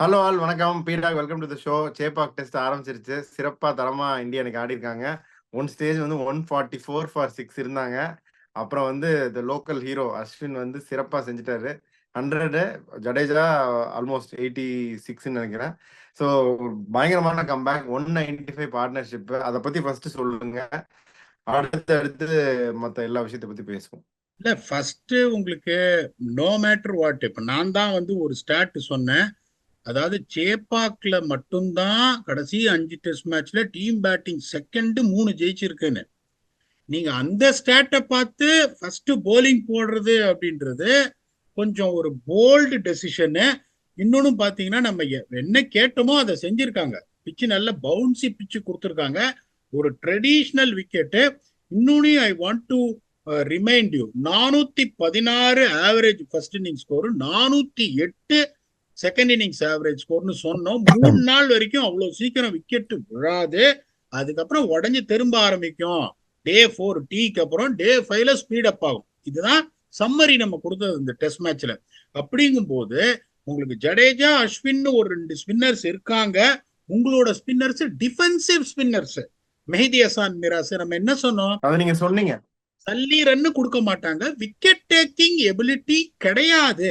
Hello all வணக்கம். பீடாக் welcome to the show. Chepauk test ஆரம்பிச்சிருச்சு. சிறப்பா தரமா இந்தியா எனக்கு ஆடிருக்காங்க. ஒன் ஸ்டேஜ் வந்து 144 ஃபார் 6 இருந்தாங்க. அப்புறம் வந்து த லோக்கல் ஹீரோ அஸ்வின் வந்து சிறப்பா செஞ்சுட்டாரு. 100 ஜடேஜா ஆல்மோஸ்ட் 86ன்னு நினைக்கிறேன். ஸோ பயங்கரமான கம்பேக். 195 பார்ட்னர்ஷிப். அதை பத்தி ஃபர்ஸ்ட் சொல்லுங்க. அடுத்து மற்ற எல்லா விஷயத்தை பத்தி பேசுவோம். இல்ல ஃபர்ஸ்ட் உங்களுக்கு நோ மேட்டர் வாட், இப்ப நான் தான் வந்து ஒரு ஸ்டாட் சொன்னேன். அதாவது சேப்பாக்ல மட்டும்தான் கடைசி 5 டெஸ்ட் மேட்ச்ல டீம் பேட்டிங் செகண்ட் 3 ஜெயிச்சிருக்குன்னு. நீங்க அந்த ஸ்டாட்டை பார்த்து ஃபர்ஸ்ட் போலிங் போடுறது அப்படின்றது கொஞ்சம் ஒரு போல்டு டெசிஷனு. இன்னொன்னு பாத்தீங்கன்னா நம்ம என்ன கேட்டோமோ அதை செஞ்சிருக்காங்க. பிச்சு நல்ல பவுன்சி பிச்சு கொடுத்துருக்காங்க. ஒரு ட்ரெடிஷ்னல் விக்கெட்டு. இன்னொன்னு I want to remind you, 416 average first inning score, 408 second innings average ஸ்கோர்னு சொன்னோம். 3 நாள் வரைக்கும் அவ்வளவு சீக்கிரம் விக்கெட் விழாது. அதுக்கப்புறம் உடஞ்சி திரும்ப ஆரம்பிக்கும். டே 4 டீக்கு அப்புறம் டே 5ல ஸ்பீட் அப் ஆகும். இதுதான் சம்மரி நம்ம கொடுத்தது இந்த டெஸ்ட் மேட்ச்ல. அப்படிங்கும் போது உங்களுக்கு ஜடேஜா அஸ்வின் ஒரு 2 ஸ்பின்னர்ஸ் இருக்காங்க. உங்களோட spinners defensive spinners. Mehidy Hasan Miraz நம்ம என்ன சொன்னோம், அதை நீங்க சொன்னீங்க. சல்லி ரன்னு கொடுக்க மாட்டாங்க, விக்கெட் டேக்கிங் எபிலிட்டி கிடையாது.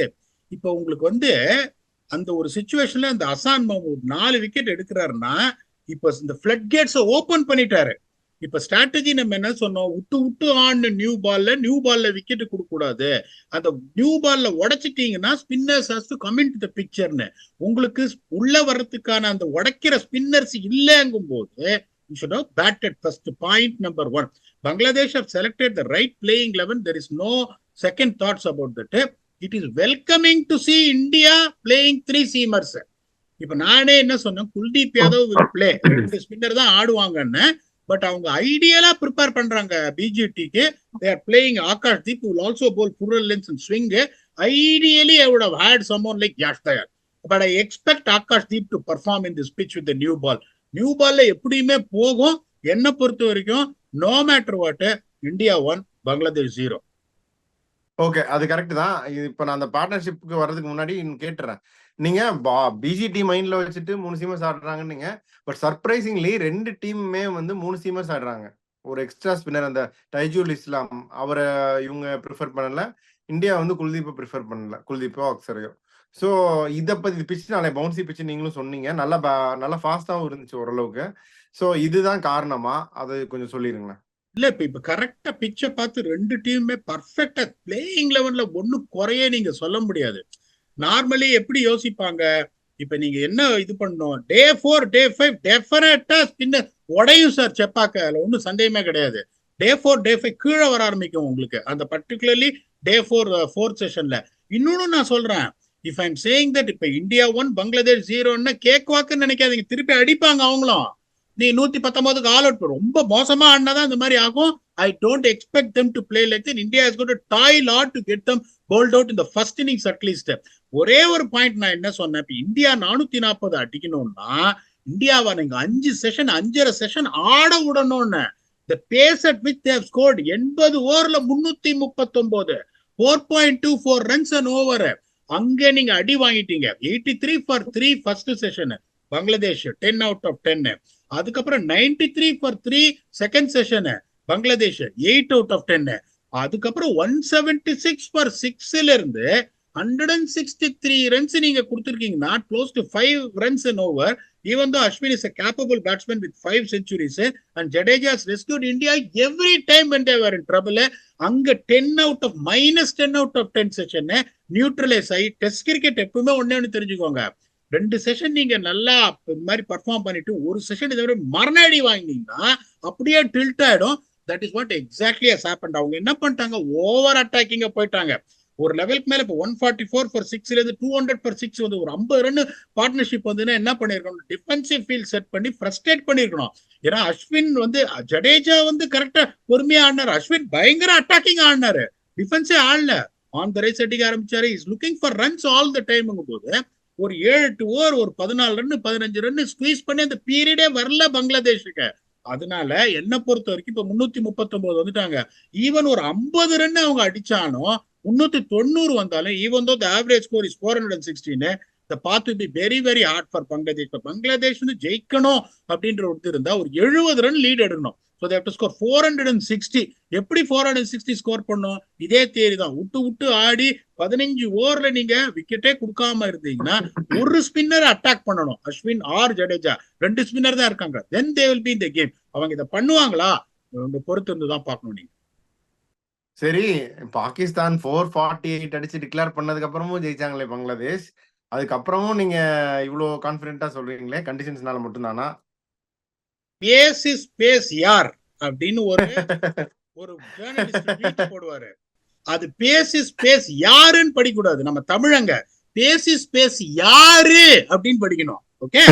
இப்ப உங்களுக்கு வந்து அந்த ஒரு சிச்சுவேஷன்ல அந்த அசான் மஹமூத் 4 விக்கெட் எடுக்கிறாருன்னா இப்ப இந்த பிளட் கேட்ஸ் ஓபன் பண்ணிட்டாரு. இப்ப ஸ்ட்ராட்டஜி நம்ம என்ன சொன்னோம், விட்டு விட்டு ஆன் நியூ பால்ல விக்கெட் கொடுக்க கூடாது. அந்த நியூ பால்ல உடைச்சிட்டீங்கன்னா spinners has to come in to the பிக்சர்னு. உங்களுக்கு உள்ள வர்றதுக்கான அந்த உடைக்கிற ஸ்பின்னர்ஸ் இல்லைங்கும் போது you should have batted first. Point number 1, Bangladesh have selected the right playing 11. There is no second thoughts about that. It is welcoming to see India playing 3 seamers. இப்ப நானே என்ன சொன்னேன், Kuldeep Yadav will play, 2 spinner தான் ஆடுவாங்கன்னு. But அவங்க ஐடியலா prepare பண்றாங்க பிஜிடிக்கு. they are playing Akash Deep who will also bowl full length and swing. Ideally I would have had someone like Yash Dayal, but I expect Akash Deep to perform in this pitch with the new ball. New பால்ல எப்படியுமே போகும். என்ன பொறுத்த வரைக்கும் no matter what, India 1 Bangladesh 0. Okay, அது correct தான். இப்ப நான் அந்த பார்ட்னர்ஷிப்புக்கு வர்றதுக்கு முன்னாடி கேட்டுறேன். நீங்க பிஜிடி மைண்ட்ல வச்சுட்டு 3 சீமர்ஸ் ஆடுறாங்கன்னு நீங்க, பட் சர்ப்ரைசிங்லி 2 டீமுமே வந்து 3 சீமர்ஸ் ஆடுறாங்க. ஒரு எக்ஸ்ட்ரா ஸ்பின்னர் அந்த டைஜுல் இஸ்லாம் அவரை இவங்க ப்ரிஃபர் பண்ணல. இந்தியா வந்து குல்தீப்பை ப்ரிஃபர் பண்ணல, குல்தீப்போ அக்சரையோ. ஸோ இதை பத்தி பிச்சு நாளை பவுன்சி பிச்சு நீங்களும் சொன்னீங்க. நல்லா ஃபாஸ்டாகவும் இருந்துச்சு ஓரளவுக்கு. ஸோ இதுதான் காரணமா, அதை கொஞ்சம் சொல்லிருங்களேன். இல்ல இப்ப கரெக்டா பிச்சை பார்த்து 2 டீமுமே பர்ஃபெக்டா பிளேயிங் லெவல்ல ஒன்னும் குறையே நீங்க சொல்ல முடியாது. நார்மலி எப்படி யோசிப்பாங்க, இப்ப நீங்க என்ன இது பண்ணணும், டே 4 டே 5 டெஃபினட்டா ஸ்பின்னர் உடையும் சார் செப்பாக்க, அதுல ஒன்றும் சந்தேகமே கிடையாது. டே 4 டே 5 கீழே வர ஆரம்பிக்கும் உங்களுக்கு, அந்த பர்டிகுலர்லி டே 4 செஷன்ல. இன்னொன்னு நான் சொல்றேன், இஃப் ஐம் சேயிங் தட் இப்ப இந்தியா 1 பங்களாதேஷ் 0ன்னு கேக் வாக்குன்னு நினைக்காதீங்க, திருப்பி அடிப்பாங்க அவங்களும். நீ 119க்கு ஆல் அவுட் ரொம்ப மோசமா ஆடினாதான் இந்த மாதிரி ஆகும். I don't expect them to play like that. India is going to toil a lot to get them bowled out in the first innings at least. ஒரே ஒரு பாயிண்ட் நான் என்ன சொன்னேன், இப்ப இந்தியா 440 அடிக்கணும்னா இந்தியாவை நீங்க 5 செஷன் 5.5 செஷன் ஆட விடணும்னு. the pace at which they have scored 80 ஓவர்ல 339 4.24 runs and over. அங்க நீங்க அடி வாங்கிட்டீங்க. 83 for 3 first session Bangladesh 10 out of 10. அதுக்கப்புறம் 93 for 3 second session Bangladesh 8 out of 10. அதுக்கப்புறம் 176 for 6ல இருந்து 163 runs நீங்க கொடுத்திருக்கீங்கன்னா close to 5 runs and over. Even though Ashwin is a capable batsman with 5 centuries and Jadeja has rescued India every time when they were in trouble. அங்க 10 out of -10 session neutralise ஆகி test cricket எப்பவுமே ஒண்ணு தெரிஞ்சுக்கோங்க, 2 session நீங்க நல்லா இந்த மாதிரி perform பண்ணிட்டு ஒரு செஷன் இதை மரணாடி வாங்கினீங்கன்னா அப்படியே டில்ட் ஆயிடும். That is what exactly has happened. அவங்க என்ன பண்ணிட்டாங்க, ஓவர் அட்டாக்கிங்க போயிட்டாங்க. ஒரு லெவலுக்கு மேல இப்ப 144 for 6ல இருந்து 200 for 6 வந்து ஒரு 50 ரன் பார்ட்னர்ஷிப் வந்துன்னா என்ன பண்ணிருக்கணும், டிஃபென்சிவ் ஃபீல்ட் செட் பண்ணி ஃப்ரஸ்ட்ரேட் பண்ணிருக்கணும். ஏன்னா அஸ்வின் வந்து ஜடேஜா வந்து கரெக்டா பொறுமையா ஆடினாரு, அஸ்வின் பயங்கர அட்டாக்கிங் ஆடினாரு, டிஃபென்ஸே ஆடல, ஆன் த ரைஸ் அடிக்க ஆரம்பிச்சாரு. Is looking for runs all the டைம்ங்கும் போது ஒரு 7-8 ஓவர் ஒரு 14 ரன் 15 ரன் ஸ்குவீஸ் பண்ணி அந்த பீரியடே வரல பங்களாதேஷுக்கு. அதனால என்ன பொறுத்த வரைக்கும் இப்ப 339 வந்துட்டாங்க. ஈவன் ஒரு 50 ரன் அவங்க அடிச்சாலும் 390 வந்தாலும், even though the average score is 416, the path will be very very hard for Bangladesh. இப்போ பங்களாதேஷ் வந்து ஜெயிக்கணும் அப்படின்ற ஒரு இருந்தா ஒரு 70 ரன் லீட் எடுக்கணும். So they have to score 460. எப்படி 460 ஸ்கோர் பண்ணும்? இதே தேரி தான். விட்டு ஆடி 15 ஓவர்ல நீங்க விக்கெட்டே கொடுக்காம இருந்தீங்கன்னா ஒரு ஸ்பின்னர் அட்டாக் பண்ணணும். அஸ்வின் ஆர் ஜடேஜா 2 ஸ்பின்னர் தான் இருக்காங்க. then they will be in the game. அவங்க இதை பண்ணுவாங்களா? பொறுத்து இருந்து தான் பார்க்கணும் நீங்க. சரி, பாகிஸ்தான் 448 அடிச்சு டிக்ளேர் பண்ணதுக்கு அப்புறமும் ஜெயிச்சாங்களே பங்களாதேஷ். அதுக்கப்புறமும் நீங்க இவ்வளவு கான்பிடென்ட்டா சொல்றீங்களே, கண்டிஷன்ஸ்னால மட்டும்தானா? பேஸ் இஸ் பேஸ் யார் அப்படின்னு ஒரு ஜேர்னலிஸ்ட் ட்வீட் போடுவாரு. அது பேஸ் இஸ் பேஸ் யாருன்னு படிக்கூடாது. நம்ம தமிழங்க பேஸ் இஸ் பேஸ் யாரு அப்படின்னு படிக்கணும். ஓகே,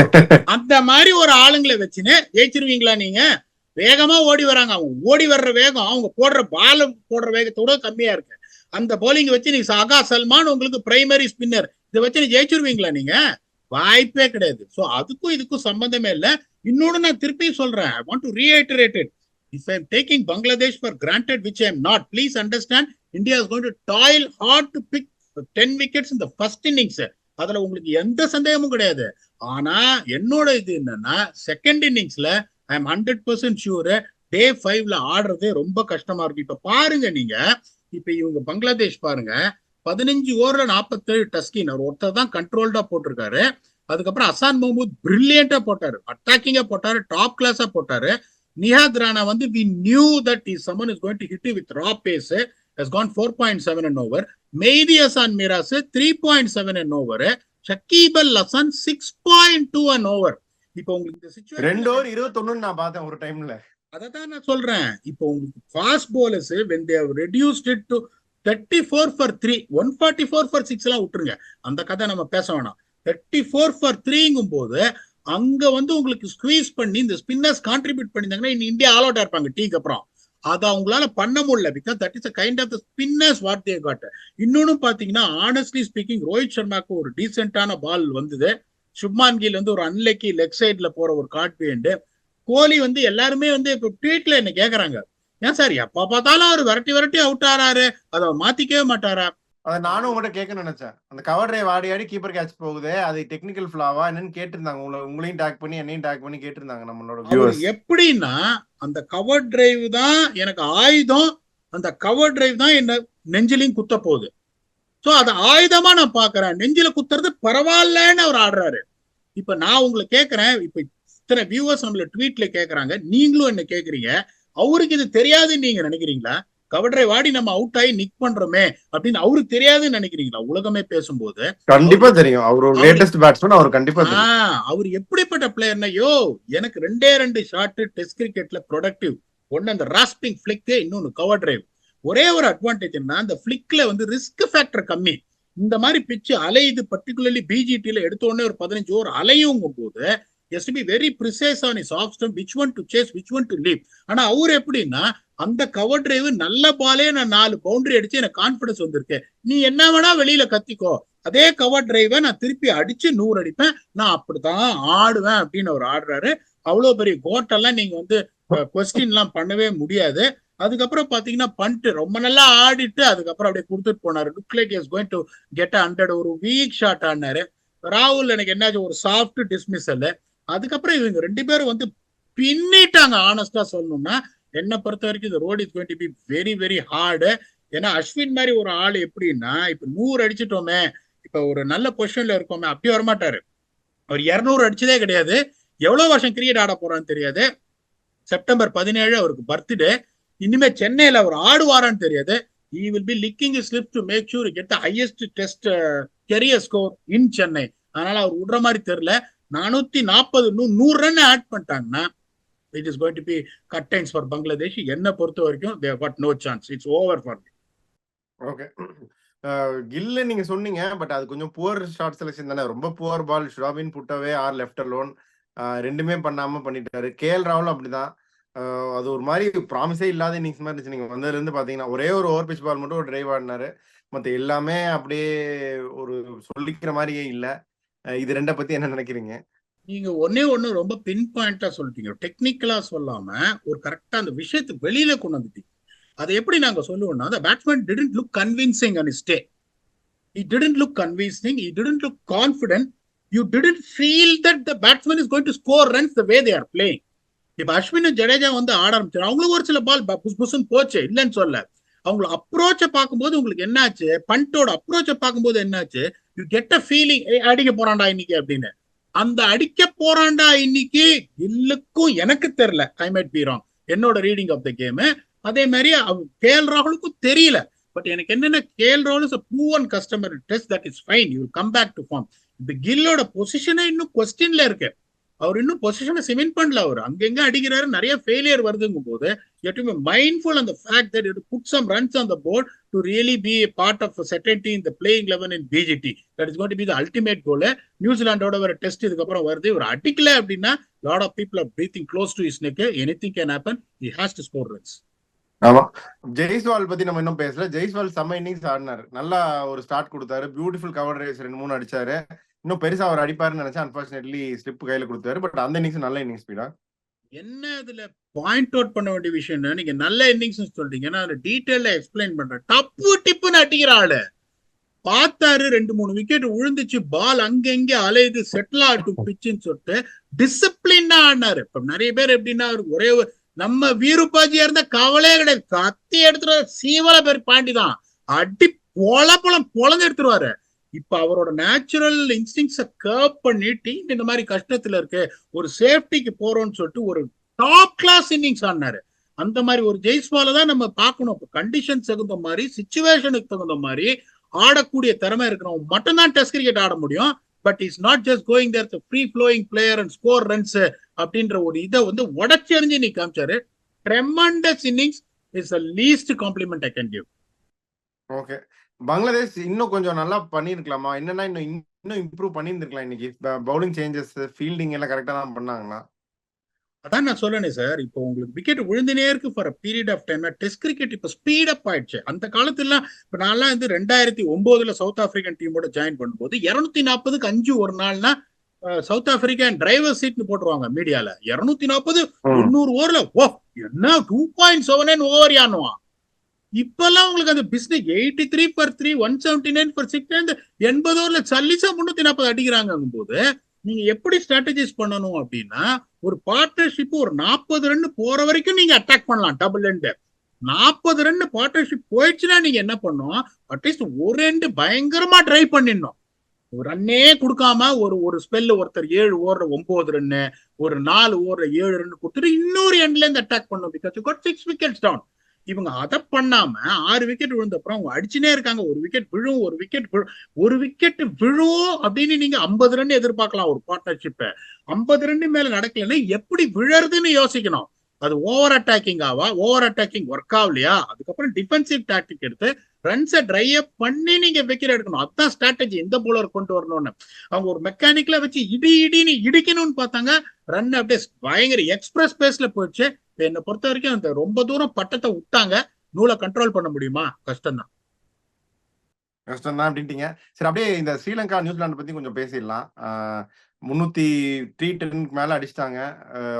அந்த மாதிரி ஒரு ஆளுங்களை வச்சுன்னு ஜெயிச்சிருவீங்களா நீங்க? வேகமா ஓடி வராங்க. அவங்க ஓடி வர்ற வேகம் அவங்க போடுற வேகத்தோட கம்மியா இருக்கு. அந்த போலிங் வச்சு நீங்க சகா சல்மான் உங்களுக்கு பிரைமரி ஸ்பின்னர், இதை வச்சு நீ ஜெயிச்சிருவீங்களா நீங்க? வாய்ப்பே கிடையாது. சோ அதுக்கும் இதுக்கும் சம்பந்தமே இல்லை. இன்னொன்னு நான் திருப்பி சொல்றேன். I want to reiterate it. If I am taking Bangladesh for granted, which I am not, please understand, India is going to toil hard to pick 10 wickets in the first innings. அதுல உங்களுக்கு எந்த சந்தேகமும் கிடையாது. ஆனா என்னோட இது என்னன்னா, second இன்னிங்ஸ்ல I am 100% sure டே 5ல ஆடுறதே ரொம்ப கஷ்டமா இருக்கும். இப்ப பாருங்க நீங்க, இப்ப இவங்க பங்களாதேஷ் பாருங்க, 15 ஓவர்ல 47 டஸ்கின் அவர் ஒருத்தர் தான் கண்ட்ரோல்டா போட்டிருக்காரு. அதுக்கப்புறம் அசான் மஹமூத் பிரில்லியண்டா போட்டாரு, அட்டாக்கிங்கா போட்டாரு, டாப் கிளாஸா போட்டாரு. நிஹாத் ராணா வந்து we knew that someone is going to hit you with raw pace, has gone 4.7 an over. Mehidy Hasan Miraz 3.7 an over. Shakib Al Hasan 6.2 an over. இப்போ உங்களுக்கு இந்த சிச்சுவேஷன் 2 ஓவர் 21 நான் பார்த்தேன் ஒரு டைம்ல. அததான் நான் சொல்றேன். இப்போ உங்களுக்கு fast bowlers when they have reduced it to 34 for 3, 144 for 6 எல்லாம் விட்டுருங்க, அந்த கதை நம்ம பேச வேணாம். 34 for 3ங்கும் போது அங்க வந்து உங்களுக்கு ஸ்குவீஸ் பண்ணி இந்த ஸ்பின்னர்ஸ் கான்ட்ரிபியூட் பண்ணிருந்தாங்கன்னா இந்தியா ஆல் அவுட்டா இருப்பாங்க டீக்கு அப்புறம். அதை அவங்களால பண்ண முடியல. Because that is a kind of the spinners what they got. இன்னொன்னு பாத்தீங்கன்னா, ஆனஸ்ட்லி ஸ்பீக்கிங், ரோஹித் சர்மாக்கு ஒரு டீசென்டான பால் வந்தது. சுப்மான் கில் வந்து ஒரு அன்லக்கி லெக் சைட்ல போற ஒரு காட் பேண்ட். கோலி வந்து எல்லாருமே வந்து இப்ப ட்வீட்ல என்ன கேக்குறாங்க, ஏன் சார் எப்ப பார்த்தாலும் அவர் விரட்டி அவுட் ஆறாரு, அதை மாத்திக்கவே மாட்டாரா? அதை நானும் உங்கள்கிட்ட கேட்க நினைச்சேன். அந்த கவர் டிரைவ் ஆடி கீப்பர் கேட்ச் போகுது, அது டெக்னிக்கல் ஃபிளாவா என்னன்னு கேட்டிருந்தாங்க. உங்களையும் டேக் பண்ணி என்னையும் டேக் பண்ணி கேட்டிருந்தாங்க நம்மளோட வியூவர்ஸ். எப்படின்னா, அந்த கவர் டிரைவ் தான் எனக்கு ஆயுதம், அந்த கவர் டிரைவ் தான் என்ன நெஞ்சிலையும் குத்த போகுது. சோ அதை ஆயுதமா நான் பாக்குறேன். நெஞ்சில குத்துறது பரவாயில்லன்னு அவர் ஆடுறாரு. இப்ப நான் உங்களை கேட்கறேன், இப்ப இத்தனை வியூவர்ஸ் நம்மள ட்வீட்ல கேக்குறாங்க, நீங்களும் என்ன கேக்குறீங்க, அவருக்கு இது தெரியாதுன்னு நீங்க நினைக்கிறீங்களா? கவர் டிரைவ் ஆடி நம்ம அவுட் ஆகி நிக் பண்றோமே அப்படின்னு அவருக்கு தெரியாதுன்னு நினைக்கிறீங்களா? உலகமே பேசும்போது கண்டிப்பா தெரியும். அவரு லேட்டஸ்ட் பேட்ஸ்மேன், அவர் கண்டிப்பா தெரியும். அவர் எப்படிப்பட்ட பிளேயர்னா, எனக்கு 2 ஷாட் டெஸ்ட் கிரிக்கெட்ல ப்ரொடக்டிவ். ஒன்னு அந்த ராஸ்பிங் பிளிக், இன்னொன்னு கவர் டிரைவ். ஒரே ஒரு அட்வான்டேஜ் என்ன, அந்த பிளிக்ல வந்து ரிஸ்க் ஃபேக்டர் கம்மி. இந்த மாதிரி பிச்சு அலையுது, பர்டிகுலர்லி பிஜிடில எடுத்த உடனே ஒரு 15 ஓவர் அலையும் போது has to be very precise on his off stump, which one to chase, which one to leave. ஆனா அவர் எப்படின்னா, அந்த கவர் டிரைவ் நல்ல பாலே நான் 4 பவுண்டரி அடிச்சு எனக்கு கான்பிடன்ஸ் வந்திருக்கு, நீ என்ன வேணா வெளியில கத்திக்கோ, அதே கவர் டிரைவை நான் திருப்பி அடிச்சு 100 அடிப்பேன், நான் அப்படித்தான் ஆடுவேன் அப்படின்னு அவர் ஆடுறாரு. அவ்வளவு பெரிய கோட்டெல்லாம் நீங்க வந்து கொஸ்டின் எல்லாம் பண்ணவே முடியாது. அதுக்கப்புறம் பாத்தீங்கன்னா பண்ட் ரொம்ப நல்லா ஆடிட்டு அதுக்கப்புறம் அப்படியே கொடுத்துட்டு போனாரு. Look like is going to get 100. ஒரு வீக் ஷாட் ஆடினாரு. ராகுல் எனக்கு என்னாச்சு ஒரு சாஃப்ட் டிஸ்மிசல். அதுக்கப்புறம் இவங்க 2 பேரும் வந்து பின்னிட்டாங்க. ஆனஸ்டா சொல்லணும்னா என்ன பொறுத்த வரைக்கும் இந்த road is going to be very very hard. ஏன்னா அஸ்வின் மாதிரி ஒரு ஆள் எப்படின்னா, இப்ப 100 அடிச்சிட்டோமே, இப்ப ஒரு நல்ல பொசிஷன்ல இருக்கோமே, அப்படி வரமாட்டாரு. அவர் 200 அடிச்சதே கிடையாது. எவ்வளவு வருஷம் கிரிக்கெட் ஆட போறான்னு தெரியாது. செப்டம்பர் 17 அவருக்கு பர்த்டே. இனிமே சென்னையில அவர் ஆடுவாரான்னு தெரியாது. He will be licking his lips to make sure he get the highest test career score in Chennai. அதனால அவர் விடுற மாதிரி தெரியல. 440 100 ரன் ஆட் பண்ணிட்டாங்கன்னா it is going to be curtains for Bangladesh. என்ன பொறுத்த வரைக்கும் they have got no chance. It's over for me. Okay, கில்ல நீங்க சொன்னீங்க, பட் அது கொஞ்சம் புவர் ஷாட் செலக்ஷன் தானே. ரொம்ப poor ball. ஷுராபின் புட்டவே are left alone, ரெண்டுமே பண்ணாம பண்ணிட்டாரு. கேஎல் ராகுல் அப்படிதான். அது ஒரு மாதிரி ப்ராமிஸே இல்லாத இன்னிங்ஸ் மாதிரி இருந்துச்சு. நீங்க வந்ததுல இருந்து பாத்தீங்கன்னா ஒரே ஒரு ஓவர் பிச் பால் மட்டும் ஒரு டிரைவ் ஆடினாரு. மத்த எல்லாமே அப்படியே ஒரு சொல்லிக்கிற மாதிரியே இல்ல. இது 2 பத்தி என்ன நினைக்கிறீங்க? நீங்க ஒண்ணு ரொம்ப பின் பாயிண்டா சொல்லிட்டீங்க. டெக்னிக்கலா சொல்லாம ஒரு கரெக்டா அந்த விஷயத்தை வெளியில கொண்டு வந்துட்டீங்க. அதை எப்படி நாங்க சொல்லுவோம்னா, the batsman didn't look convincing on his day. He didn't look convincing. He didn't look confident. You didn't feel that the batsman is going to score runs the way they are playing. இப்ப அஸ்வின் ஜடேஜா வந்து ஆட ஆரம்பிச்சாரு, அவங்களுக்கு ஒரு சில பால் புஸ் புஸ்ன்னு போச்சு, இல்லைன்னு சொல்ல. அவங்களை அப்ரோச்ச பார்க்கும்போது உங்களுக்கு என்னாச்சு, பண்டோட அப்ரோச்ச பார்க்கும்போது என்னாச்சு, யூ கெட் அ ஃபீலிங் அடிக்க போறான்டா இன்னைக்கு அப்படின்னு. அந்த அடிக்க போறான்டா இன்னைக்கு இல்லுக்கும் எனக்கு தெரியல, ஐ மைட் பி ராங், என்னோட ரீடிங் ஆஃப் த கேம். அதே மாதிரி கேஎல் ராகுலுக்கும் தெரியல. பட் எனக்கு என்னன்னா, கேஎல் ராகுல் is a proven customer test, that is fine, you will come back to form. இந்த கில்லோட பொசிஷனே இன்னும் கொஸ்டின்ல இருக்கு. அவர் இன்னும் பொசிஷனை சிமெண்ட் பண்ணல. அவர் அங்கங்க அடிக்கிறாரு, நிறைய ஃபெயிலியர் வருதுங்கும் போது you have to be mindful on the fact that you have to put some runs on the board to really be a part of a certainty in the playing 11 in BGT. That is going to be the ultimate goal. நியூசிலாண்டோட ஒரு test இதுக்கப்புறம் வருது. ஒரு அடிக்கல அப்படின்னா lot of people are breathing close to his neck. Anything can happen. He has to score runs. ஆமா, ஜெய்ஸ்வால் பத்தி நம்ம இன்னும் பேசல. ஜெய்ஸ்வால் செம்ம இன்னிங்ஸ் ஆடினாரு, நல்லா ஒரு ஸ்டார்ட் கொடுத்தாரு, பியூட்டிஃபுல் கவர் ரேஸ் 2-3 அடிச்சாரு. இன்னும் பெருசா அவர் அடிப்பாருன்னு நினைச்சா அன்பார்ச்சுனேட்லி ஸ்லிப் கையில கொடுத்தாரு. பட் அந்த இன்னிங்ஸ் நல்ல இன்னிங்ஸ் ஸ்பீடா. என்ன இதுல பாயிண்ட் அவுட் பண்ண வேண்டிய விஷயம், நீங்க நல்ல இன்னிங்ஸ் சொல்றீங்கன்னா டீடைல்ல எக்ஸ்பிளைன் பண்றேன். டப்பு டிப்புன்னு அடிக்கிற ஆளு பார்த்தாரு, 2-3 விக்கெட் விழுந்துச்சு, பால் அங்கங்க அலையுது, செட்டில் ஆட்டும் பிச்சுன்னு சொல்லிட்டு டிசிப்ளினா ஆடினாரு. இப்ப நிறைய பேர் எப்படின்னா, ஒரே நம்ம வீருப்பாஜியா இருந்தா கவலையே கிடையாது, கத்தி எடுத்துட்டு சீவல பேர் பாண்டி தான் அடி பொழந்து எடுத்துருவாரு. இப்ப அவரோட நேச்சுரல் இன்ஸ்டிங்ஸ கர்வ் பண்ணி டீம் இந்த மாதிரி கஷ்டத்துல இருக்கு, ஒரு சேஃப்டிக்கு போறோம்னு சொல்லிட்டு ஒரு டாப் கிளாஸ் இன்னிங்ஸ் ஆடினாரு. அந்த மாதிரி ஒரு ஜெய்ஸ்வாலை தான் நம்ம பார்க்கணும். கண்டிஷன் தகுந்த மாதிரி, சிச்சுவேஷனுக்கு தகுந்த மாதிரி ஆடக்கூடிய திறமை இருக்கிறவங்க மட்டும்தான் டெஸ்ட் கிரிக்கெட் ஆட முடியும். But is not just going there the free flowing player and score runs அப்படின்ற ஒரு இதை வந்து உடச்சி எறிஞ்சு நீ காமிச்சாரு. Tremendous innings is the least compliment I can give. Okay, Bangladesh இன்னும் கொஞ்சம் நல்லா பண்ணிருக்கலாமா? என்னன்னா இன்னும் இம்ப்ரூவ் பண்ணியிருந்திருக்கலாம். இன்னைக்கு பவுலிங் சேஞ்சஸ், ஃபீல்டிங் எல்லாம் கரெக்டா தான் பண்ணாங்களா? அதான் நான் சொல்லணே சார். இப்போ உங்களுக்கு விக்கெட் விழுந்துனே இருக்கு for period of time. Test cricket இப்போ ஸ்பீட் அப் ஆயிடுச்சு. அந்த காலத்துல இப்போ நான்லாம் வந்து 2009 சவுத் ஆப்பிரிக்கன் டீமோட ஜாயின் பண்ணும்போது 240க்கு 5 ஒரு நாள்னா சவுத் ஆப்பிரிக்கா டிரைவர் சீட்னு போட்டுருவாங்க மீடியால. 240 300 ஓவர்ல ஓ என்ன 2.79 ஓவர் யானுவான். இப்பெல்லாம் உங்களுக்கு அந்த பிசினஸ் 83 for 3, 179 for 6, 80 ஓவர்ல சல்லிசா 340 அடிக்கிறாங்க போது நீங்க எப்படி ஸ்ட்ராட்டஜைஸ் பண்ணணும் அப்படின்னா, ஒரு பார்ட்னர்ஷிப் ஒரு 40 ரன் போற வரைக்கும் நீங்க அட்டாக் பண்ணலாம். டபுள் எண்ட் 40 ரன் பார்ட்னர்ஷிப் போயிடுச்சுன்னா நீங்க என்ன பண்ணும், அட்லீஸ்ட் ஒரு எண்டு பயங்கரமா ட்ரை பண்ணிடணும். ஒரு ரன்னே கொடுக்காம ஒரு ஸ்பெல்ல ஒருத்தர் 7 ஓவர்ல 9 ரன்னு, ஒரு 4 ஓவர்ல 7 ரன் கொடுத்துட்டு இன்னொரு எண்ட்ல இருந்து அட்டாக் பண்ணும். Because you got 6 wickets down. இவங்க அதை பண்ணாம 6 விக்கெட் விழுந்த அப்புறம் அவங்க அடிச்சுனே இருக்காங்க. ஒரு விக்கெட் விழும் அப்படின்னு நீங்க 50 ரன் எதிர்பார்க்கலாம். ஒரு பார்ட்னர்ஷிப் 50 ரன் மேல நடக்கலன்னா எப்படி விழறதுன்னு யோசிக்கணும். அது ஓவர் அட்டாக்கிங் ஒர்க் ஆகலையா, அதுக்கப்புறம் டிஃபென்சிவ் டாக்டிக் எடுத்து ரன்ஸை ட்ரை அப் பண்ணி நீங்க விக்கெட் எடுக்கணும். அதுதான் ஸ்ட்ராட்டஜி இந்த போலர் கொண்டு வரணும்னு. அவங்க ஒரு மெக்கானிக்ல வச்சு இடின்னு இடிக்கணும்னு பார்த்தாங்க. ரன் அப்படியே பயங்கர எக்ஸ்பிரஸ் பேஸ்ல போயிடுச்சு. என்னை பொறுத்த வரைக்கும் அந்த ரொம்ப தூரம் பட்டத்தை விட்டாங்க. நூலை கண்ட்ரோல் பண்ண முடியுமா? கஷ்டம் தான் அப்படின்ட்டீங்க. சரி, அப்படியே இந்த ஸ்ரீலங்கா நியூசிலாந்து பத்தி கொஞ்சம் பேசிடலாம். 303 டன்னுக்கு மேல அடிச்சிட்டாங்க.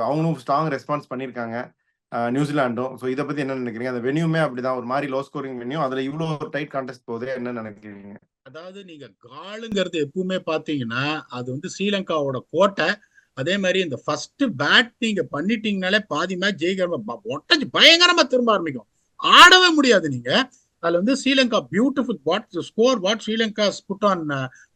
அவங்களும் ஸ்ட்ராங் ரெஸ்பான்ஸ் பண்ணியிருக்காங்க, நியூசிலாண்டும். ஸோ இதை பத்தி என்ன நினைக்கிறீங்க? அந்த வென்யூமே அப்படிதான், ஒரு மாதிரி லோ ஸ்கோரிங் வென்யூ, அதுல இவ்வளவு டைட் கான்டெஸ்ட் போகுது, என்ன நினைக்கிறீங்க? அதாவது நீங்க காலுங்கிறது எப்பவுமே பாத்தீங்கன்னா அது வந்து ஸ்ரீலங்காவோட கோட்டை. அதே மாதிரி இந்த ஃபர்ஸ்ட் பேட் நீங்க பண்ணிட்டீங்கனாலே பாதி மேட்ச் ஜெயிக்கிற பயங்கரமா திரும்ப ஆரம்பிக்கும், ஆடவே முடியாது நீங்க. அதுல வந்து Sri Lanka beautiful score what Sri Lanka put on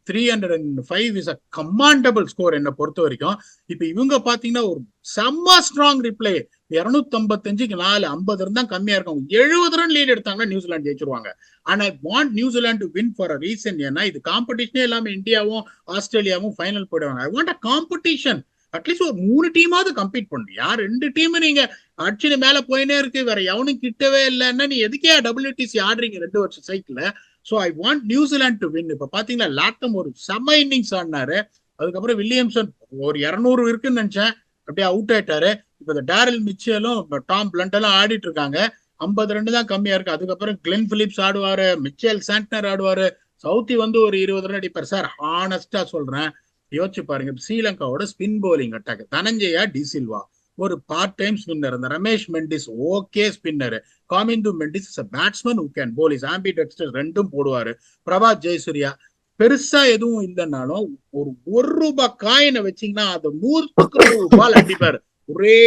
305 is a commendable score என்னை பொறுத்த வரைக்கும். இப்ப இவங்க பாத்தீங்கன்னா ஒரு செம்ம ஸ்ட்ராங் ரிப்ளை, 255க்கு 4, 50 ரன் தான் கம்மியா இருக்கும். 70 ரன் லீட் எடுத்தாங்கன்னா நியூசிலாந்து ஜெயிச்சிருவாங்க. And I want New Zealand to win for a reason. ஏன்னா இது காம்படிஷனே இல்லாம இந்தியாவும் ஆஸ்திரேலியாவும் ஃபைனல் போயிடுவாங்க. I want a competition. At least ஒரு 3 டீமாவது கம்பீட் பண்ணு. யார் 2 டீம் நீங்க அடிச்சுன்னு மேல போயினே இருக்கு, வேற எவனும் கிட்டவே இல்லைன்னா நீ எதுக்கே WTC ஆடுறீங்க 2 வருஷம் cycle. So I want New Zealand to win. இப்ப பாத்தீங்கன்னா லாட்டம் ஒரு செம்ம இன்னிங்ஸ் ஆடினாரு. அதுக்கப்புறம் வில்லியம்சன் ஒரு 200 இருக்குன்னு நினைச்சேன், அப்படியே அவுட் ஆயிட்டாரு. இப்ப இந்த டேரல் மிச்சலும் டாம் பிளண்டெல்லாம் ஆடிட்டு இருக்காங்க. 50 ரன் தான் கம்மியா இருக்கு. அதுக்கப்புறம் கிளென் பிலிப்ஸ் ஆடுவாரு, மிச்சேல் சாண்ட்னர் ஆடுவாரு, சவுத்தி வந்து ஒரு 20 ரன் அடிப்பார். சார் ஹானஸ்டா சொல்றேன், யோசிச்சு பாருங்க, ஸ்ரீலங்காவோட spin bowling attack, Dhananjaya de Silva ஒரு பார்ட் டைம் ஸ்பின்னர், அந்த Ramesh Mendis okay spinner, Kamindu Mendis is a batsman who can bowl, his ambidextrous ரெண்டும் போடுவாரு, பிரபாத் ஜெயசூர்யா பெருசா எதுவும் இல்லைன்னாலும் ஒரு ரூபாய் காயினை வச்சீங்கன்னா அது 100 பால் அடிப்பாரு, ஒரே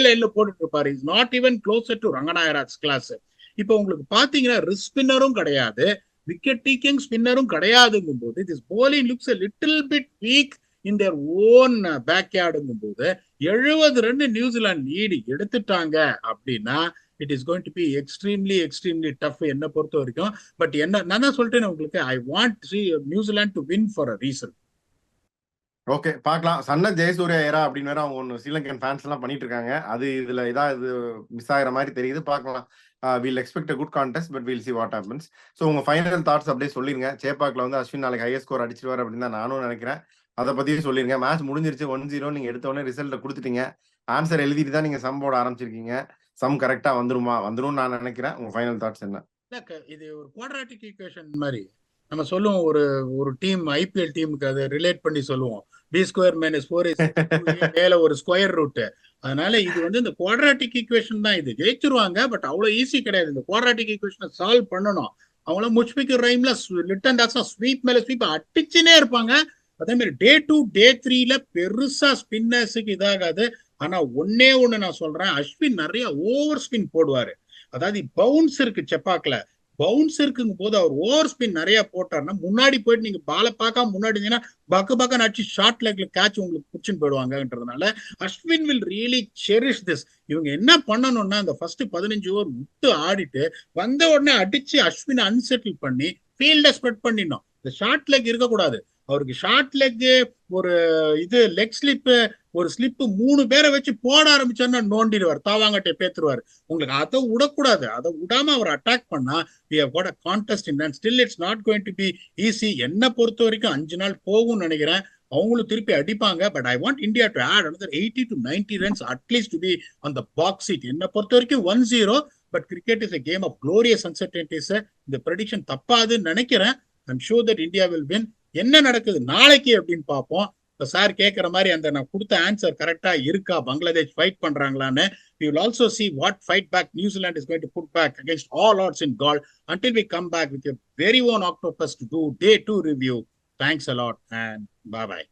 லைன்ல போட்டுட்டு இருப்பாரு. Is not even closer to ரங்கநாயராஜ் கிளாஸ். இப்போ உங்களுக்கு பாத்தீங்கன்னா ரிஸ்க் ஸ்பின்னரும் கிடையாது, விக்கெட் டேக்கிங் ஸ்பின்னரும் கிடையாதுங்கும் போது this bowling looks a little bit weak in their own backyardங்கும் போது 70 ரன் நியூசிலாந்து லீடு எடுத்துட்டாங்க அப்படின்னா it is going to be extremely tough என்ன பொறுத்த வரைக்கும். பட் என்ன நான் தான் சொல்லிட்டேன் உங்களுக்கு, ஐ want New Zealand to win for a reason. Okay, பார்க்கலாம். சன்னத் ஜெயசூர்யா ஏரா அப்படின்னு வேற அவங்க ஒன்று ஸ்ரீலங்கன் ஃபேன்ஸ் எல்லாம் பண்ணிட்டு இருக்காங்க. அது இதுல இது மிஸ் ஆகிற மாதிரி தெரியுது. பார்க்கலாம். We'll expect a good contest, but we'll see what happens. So உங்க ஃபைனல் தாட்ஸ் அப்படியே சொல்லிருங்க. சேப்பாக்கில் வந்து அஸ்வின் நாளைக்கு ஹையஸ்ட் ஸ்கோர் அடிச்சிருவார் அப்படின்னு தான் நானும் நினைக்கிறேன். அதை பத்தியும் சொல்லிருங்க. மேட்ச் முடிஞ்சிருச்சு 1-0. நீங்க எடுத்த உடனே ரிசல்ட்டை கொடுத்துட்டீங்க. ஆன்சர் எழுதிட்டு தான் நீங்க சம் போட ஆரம்பிச்சிருக்கீங்க. சம் கரெக்டா வந்துரும் நான் நினைக்கிறேன். உங்க ஃபைனல் தாட்ஸ் என்ன? இது ஒரு குவாட்ராட்டிக் ஈக்குவேஷன் மாதிரி நம்ம சொல்லுவோம். ஒரு டீம் ஐபிஎல் டீமுக்கு அதை ரிலேட் பண்ணி சொல்லுவோம். b²-4 மேல ஒரு ஸ்கொயர் ரூட். அதனால இது வந்து இந்த குவாட்ராட்டிக் ஈக்குவேஷன் தான். இது ஜெயிச்சிருவாங்க, பட் அவ்வளவு ஈஸி கிடையாது. இந்த குவாட்ராட்டிக் ஈக்குவேஷனை சால்வ் பண்ணணும். அவங்கள முஷ்பிகர் ரைம்ல லிட்டன் தாஸா ஸ்வீப் மேல ஸ்வீப் அடிச்சுனே இருப்பாங்க. அதே மாதிரி டே 2 டே 3ல பெருசா ஸ்பின்னர்ஸுக்கு இதாகாது. ஆனா ஒன்னே ஒண்ணு நான் சொல்றேன், அஸ்வின் நிறைய ஓவர் ஸ்பின் போடுவாரு. அதாவது பவுன்ஸ் இருக்கு செப்பாக்ல, பவுன்ஸ் இருக்குங்கும் போது அவர் ஓவர் ஸ்பின் நிறைய போட்டாருன்னா முன்னாடி போயிட்டு நீங்க பாலை பார்க்காம முன்னாடி பக்க அடிச்சு ஷார்ட் லெக்ல கேட்ச் உங்களுக்கு பிடிச்சுன்னு போயிடுவாங்கன்றதுனால Ashwin will really cherish this. இவங்க என்ன பண்ணணும்னா அந்த ஃபர்ஸ்ட் 15 ஓவர் விட்டு ஆடிட்டு வந்த உடனே அடிச்சு அஸ்வின் அன்செட்டில் பண்ணி ஃபீல்ட ஸ்ப்ரெட் பண்ணிடணும். இந்த ஷார்ட் லெக் இருக்கக்கூடாது. அவருக்கு ஷார்ட் லெக் ஒரு லெக் ஸ்லிப் ஒரு ஸ்லிப் 3 பேரை வச்சு போட ஆரம்பிச்சாருன்னா நோண்டிடுவார், தாவாங்கட்டை பேத்துருவார். உங்களுக்கு அதை விடக்கூடாது. அதை விடாம அவர் அட்டாக் பண்ணா we have got a contest in hand. Still it's not going to be easy. என்ன பொறுத்த வரைக்கும் 5 நாள் போகும்னு நினைக்கிறேன். அவங்களும் திருப்பி அடிப்பாங்க. But I want India to add another 80 to 90 runs at least to be on the box seat. என்ன பொறுத்த வரைக்கும் 1-0. But cricket is a game of glorious uncertainties. இந்த ப்ரெடிக்ஷன் தப்பாதுன்னு நினைக்கிறேன். I'm sure that India will win. என்ன நடக்குது நாளைக்கு அப்படின்னு பார்ப்போம். இப்போ சார் கேட்குற மாதிரி அந்த நான் கொடுத்த ஆன்சர் கரெக்டா இருக்கா, பங்களாதேஷ் ஃபைட் பண்றாங்களான்னு. We will also see what fight back New Zealand is going to put back against all odds in Galle until we come back with your very own Octopus to do day 2 review. Thanks a lot and bye-bye.